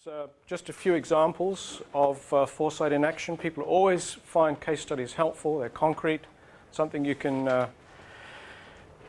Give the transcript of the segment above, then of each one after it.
So just a few examples of foresight in action. People always find case studies helpful. They're concrete, something you can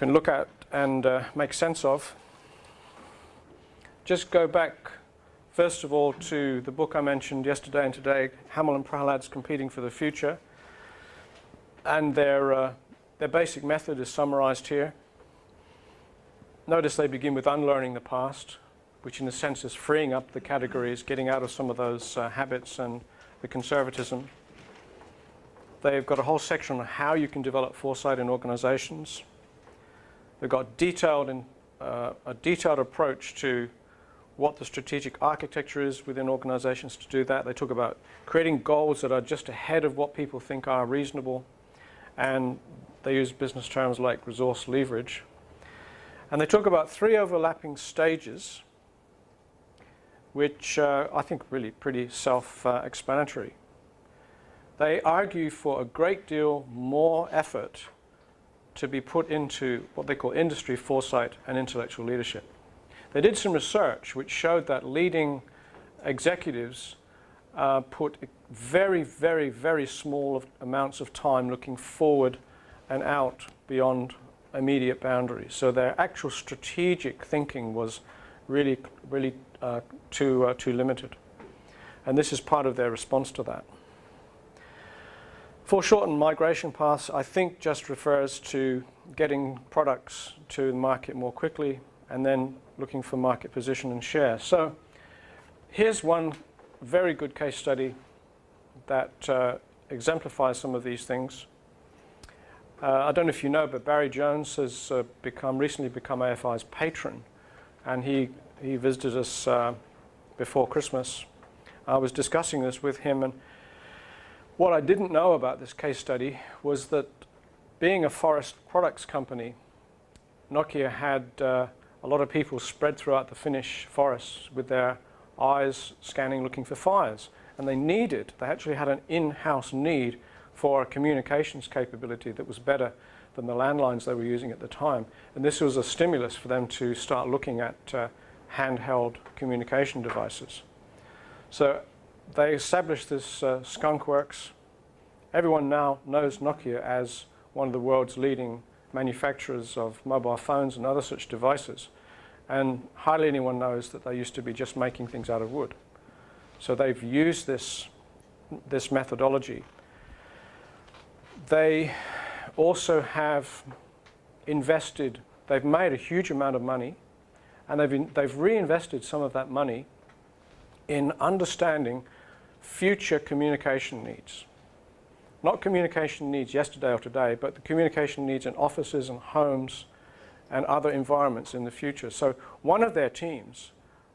look at and make sense of. Just go back, first of all, to the book I mentioned yesterday and today, Hamill and Prahlad's Competing for the Future. And their basic method is summarized here. Notice they begin with unlearning the past, which in a sense is freeing up the categories, getting out of some of those habits and the conservatism. They've got a whole section on how you can develop foresight in organizations. They've got a detailed approach to what the strategic architecture is within organizations to do that. They talk about creating goals that are just ahead of what people think are reasonable. And they use business terms like resource leverage. And they talk about 3 overlapping stages, which I think really pretty self-explanatory. They argue for a great deal more effort to be put into what they call industry foresight and intellectual leadership. They did some research which showed that leading executives put very, very, very small amounts of time looking forward and out beyond immediate boundaries. So their actual strategic thinking was really too limited. And this is part of their response to that. Foreshortened migration paths, I think, just refers to getting products to the market more quickly and then looking for market position and share. So here's one very good case study that exemplifies some of these things. I don't know if you know, but Barry Jones has recently become AFI's patron, and he visited us before Christmas. I was discussing this with him, and what I didn't know about this case study was that being a forest products company, Nokia had a lot of people spread throughout the Finnish forests with their eyes scanning, looking for fires. And they actually had an in-house need for a communications capability that was better than the landlines they were using at the time. And this was a stimulus for them to start looking at handheld communication devices. So they established this skunk works. Everyone now knows Nokia as one of the world's leading manufacturers of mobile phones and other such devices. And hardly anyone knows that they used to be just making things out of wood. So they've used this methodology. They also have invested, they've made a huge amount of money, and they've reinvested some of that money in understanding future communication needs. Not communication needs yesterday or today, but the communication needs in offices and homes and other environments in the future. So one of their teams,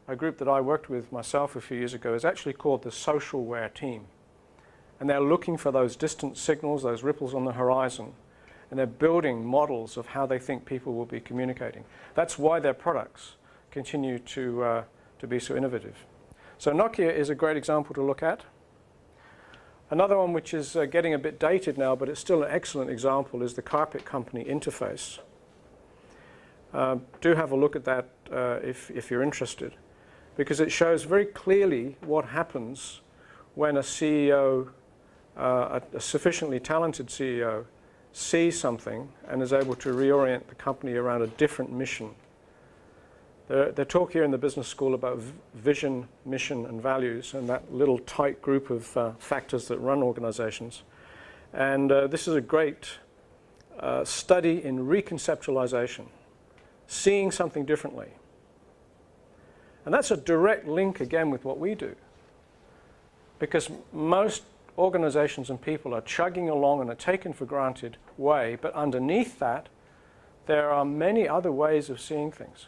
a group that I worked with myself a few years ago, is actually called the Socialware team. And they're looking for those distant signals, those ripples on the horizon, and they're building models of how they think people will be communicating. That's why their products continue to be so innovative. So Nokia is a great example to look at. Another one which is getting a bit dated now, but it's still an excellent example, is the carpet company interface. Do have a look at that if you're interested, because it shows very clearly what happens when a CEO, a sufficiently talented CEO, sees something and is able to reorient the company around a different mission. They talk here in the business school about vision, mission, and values, and that little tight group of factors that run organizations. And this is a great study in reconceptualization, seeing something differently. And that's a direct link again with what we do, because most organizations and people are chugging along in a taken for granted way, but underneath that there are many other ways of seeing things.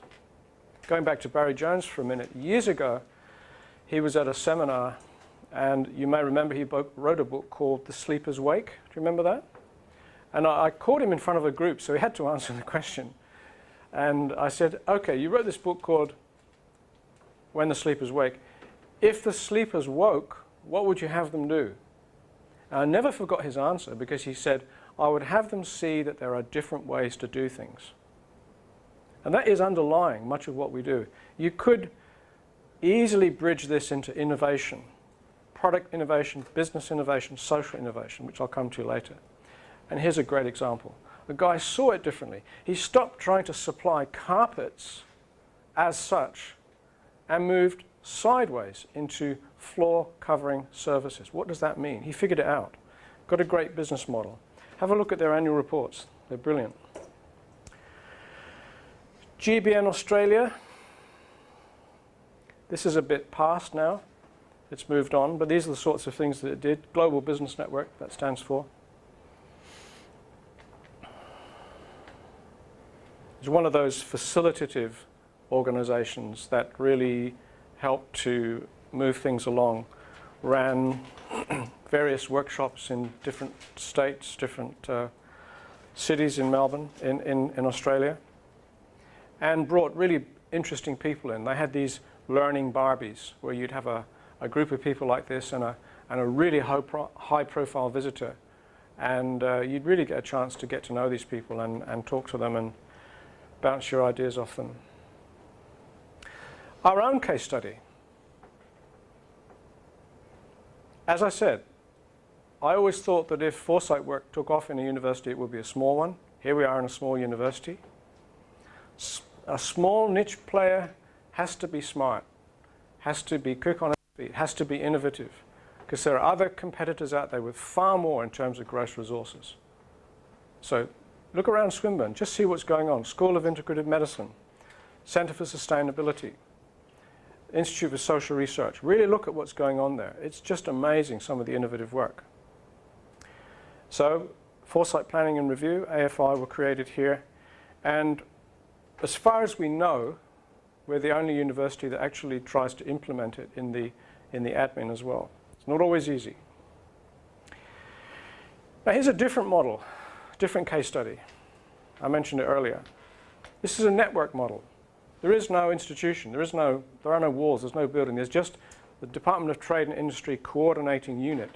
Going back to Barry Jones for a minute, years ago he was at a seminar, and you may remember he wrote a book called The Sleeper's Wake. Do you remember that? And I caught him in front of a group, so he had to answer the question. And I said, okay, you wrote this book called When the Sleepers Wake. If the sleepers woke, what would you have them do? And I never forgot his answer, because he said, I would have them see that there are different ways to do things. And that is underlying much of what we do. You could easily bridge this into innovation, product innovation, business innovation, social innovation, which I'll come to later. And here's a great example. The guy saw it differently. He stopped trying to supply carpets as such and moved sideways into floor covering services. What does that mean? He figured it out. Got a great business model. Have a look at their annual reports. They're brilliant. GBN Australia. This is a bit past now. It's moved on, but these are the sorts of things that it did. Global Business Network, that stands for. It's one of those facilitative organizations that really helped to move things along. Ran various workshops in different states, different cities in Melbourne, in Australia, and brought really interesting people in. They had these learning Barbies where you'd have a group of people like this and a really high-profile visitor, and you'd really get a chance to get to know these people and talk to them and bounce your ideas off them. Our own case study. As I said, I always thought that if Foresight work took off in a university, it would be a small one. Here we are in a small university. A small niche player has to be smart, has to be quick on its feet, has to be innovative, because there are other competitors out there with far more in terms of gross resources. So look around Swinburne, just see what's going on. School of Integrative Medicine, Centre for Sustainability, Institute for Social Research. Really look at what's going on there. It's just amazing, some of the innovative work. So Foresight Planning and Review, AFI, were created here. And as far as we know, we're the only university that actually tries to implement it in the admin as well. It's not always easy. Now here's a different model, different case study. I mentioned it earlier. This is a network model. There is no institution, there are no walls, there's no building. There's just the Department of Trade and Industry coordinating unit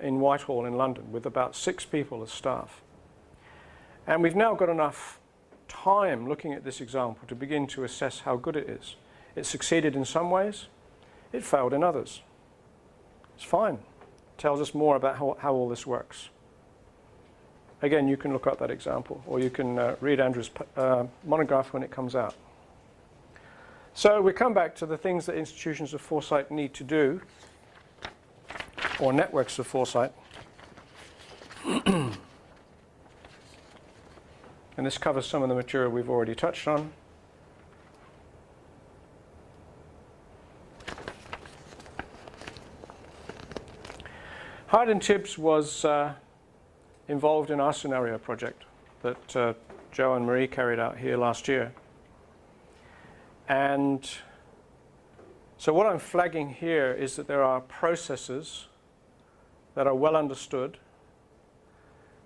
in Whitehall in London with about 6 people as staff. And we've now got enough time looking at this example to begin to assess how good it is. It succeeded in some ways, it failed in others. It's fine. It tells us more about how all this works. Again, you can look up that example, or you can read Andrew's monograph when it comes out. So we come back to the things that institutions of Foresight need to do, or networks of Foresight. And this covers some of the material we've already touched on. Hard & Tibbs was involved in our scenario project that Joe and Marie carried out here last year. And so what I'm flagging here is that there are processes that are well understood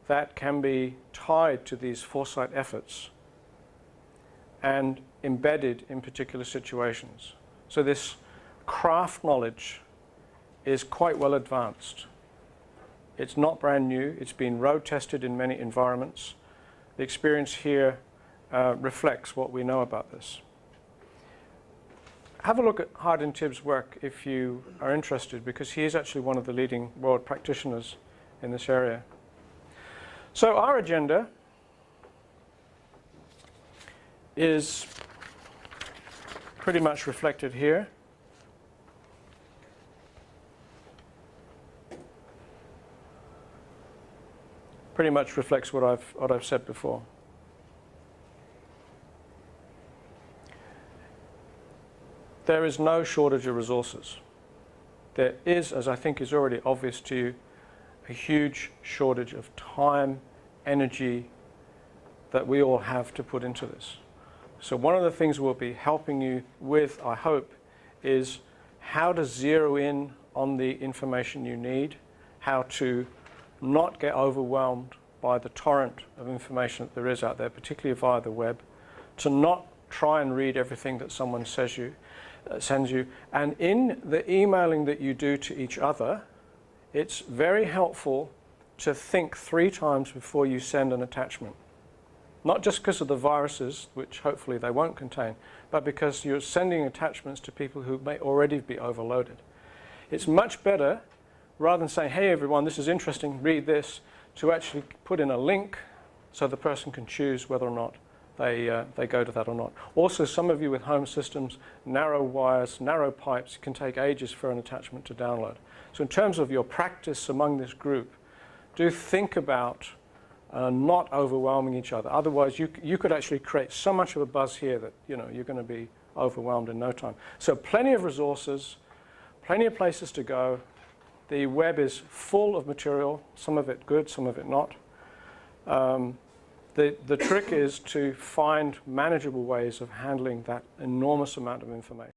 that can be tied to these Foresight efforts and embedded in particular situations. So this craft knowledge is quite well advanced. It's not brand new. It's been road tested in many environments. The experience here reflects what we know about this. Have a look at Hard & Tibbs' work if you are interested, because he is actually one of the leading world practitioners in this area. So our agenda is pretty much reflected here. Pretty much reflects what I've said before. There is no shortage of resources. There is, as I think is already obvious to you, a huge shortage of time, energy that we all have to put into this. So one of the things we'll be helping you with, I hope, is how to zero in on the information you need, how to not get overwhelmed by the torrent of information that there is out there, particularly via the web, to not try and read everything that someone sends you. And in the emailing that you do to each other, it's very helpful to think 3 times before you send an attachment. Not just because of the viruses, which hopefully they won't contain, but because you're sending attachments to people who may already be overloaded. It's much better, rather than saying, hey everyone, this is interesting, read this, to actually put in a link so the person can choose whether or not they go to that or not. Also, some of you with home systems, narrow wires, narrow pipes, can take ages for an attachment to download. So in terms of your practice among this group, do think about not overwhelming each other. Otherwise, you could actually create so much of a buzz here that you're going to be overwhelmed in no time. So plenty of resources, plenty of places to go. The web is full of material, some of it good, some of it not. The trick is to find manageable ways of handling that enormous amount of information.